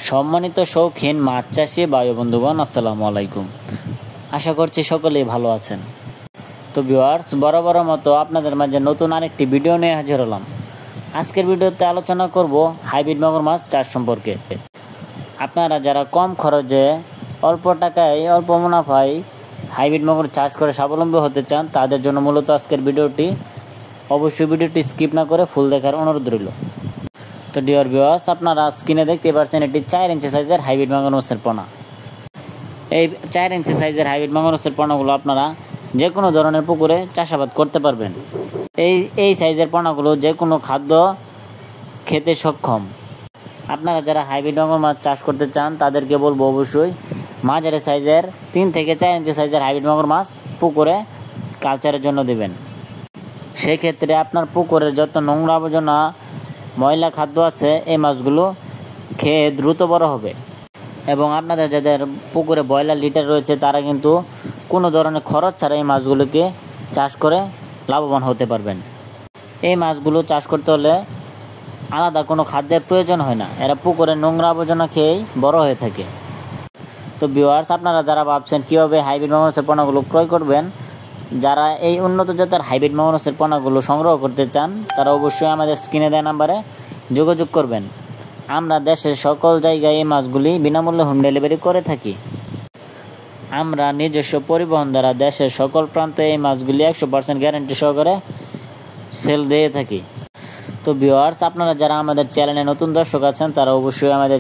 সম্মানিত শৌখিন মাছ চাষি ভাই বন্ধুগণ, আসসালামু আলাইকুম। আশা করছি সকলেই ভালো আছেন। তো ভিউয়ার্স, বরাবর মতো আপনাদের মাঝে নতুন আরেকটি ভিডিও নিয়ে হাজির হলাম। আজকের ভিডিওতে আলোচনা করব হাইব্রিড মাগুর মাছ চাষ সম্পর্কে। আপনারা যারা কম খরচে অল্প টাকায় অল্প মুনাফায় হাইব্রিড মাগুর চাষ করে স্বাবলম্বী হতে চান, তাদের জন্য মূলত আজকের ভিডিওটি। অবশ্যই ভিডিওটি স্কিপ না করে ফুল দেখার অনুরোধ রইল। তো ডিয়ার ভিউয়ার্স, আপনারা স্ক্রিনে দেখতে পাচ্ছেন এটি 4 ইঞ্চি সাইজের হাইব্রিড মাগুর মাছের পোনা। এই 4 ইঞ্চি সাইজের হাইব্রিড মাগুর মাছের পোনাগুলো আপনারা যে কোনো ধরনের পুকুরে চাষাবাদ করতে পারবেন। এই সাইজের পোনাগুলো যে কোনো খাদ্য খেতে সক্ষম। আপনারা যারা হাইব্রিড মাগুর মাছ চাষ করতে চান তাদেরকে বলবো অবশ্যই মাঝারি সাইজের 3 থেকে 4 ইঞ্চি সাইজের হাইব্রিড মাগুর মাছ পুকুরে কালচারের জন্য দেবেন। সেক্ষেত্রে আপনার পুকুরের যত নোংরা আবর্জনা ময়লা খাদ্য আছে এই মাছগুলো খেয়ে দ্রুত বড় হবে এবং আপনাদের যাদের পুকুরে ব্রয়লার লিটার রয়েছে তারা কিন্তু কোনো ধরনের খরচ ছাড়া এই মাছগুলোকে চাষ করে লাভবান হতে পারবেন। এই মাছগুলো চাষ করতে হলে আলাদা কোনো খাদ্যের প্রয়োজন হয় না, এরা পুকুরের নোংরা আবর্জনা খেয়েই বড় হয়ে থাকে। তো ভিউয়ার্স, আপনারা যারা ভাবছেন কীভাবে হাইব্রিড মাগুর মাছের পোনাগুলো ক্রয় করবেন, যারা এই উন্নত জাতের হাইব্রিড মাগুর মাছের পোনাগুলো সংগ্রহ করতে চান তারা অবশ্যই আমাদের স্ক্রিনে দেওয়া নাম্বারে যোগাযোগ করবেন। আমরা দেশের সকল জায়গায় এই মাছগুলি বিনামূল্যে হোম ডেলিভারি করে থাকি। আমরা নিজস্ব পরিবহন দ্বারা দেশের সকল প্রান্তে এই মাছগুলি 100% গ্যারান্টি সহকারে সেল দিয়ে থাকি। তো ভিউয়ার্স, আপনারা যারা আমাদের চ্যানেলে নতুন দর্শক আছেন তারা অবশ্যই আমাদের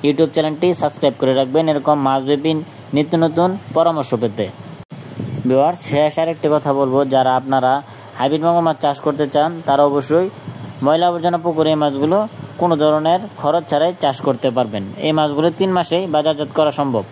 ইউটিউব চ্যানেলটি সাবস্ক্রাইব করে রাখবেন এরকম মাছব্যাপী নিত্য নতুন পরামর্শ পেতে। ভিউয়ার্স, শেষ আরেকটি কথা বলবো, যারা আপনারা হাইব্রিড মাগুর মাছ চাষ করতে চান তারা অবশ্যই ময়লা আবর্জনা পুকুরে এই মাছগুলো কোনো ধরনের খরচ ছাড়াই চাষ করতে পারবেন। এই মাছগুলো 3 মাসেই বাজারজাত করা সম্ভব।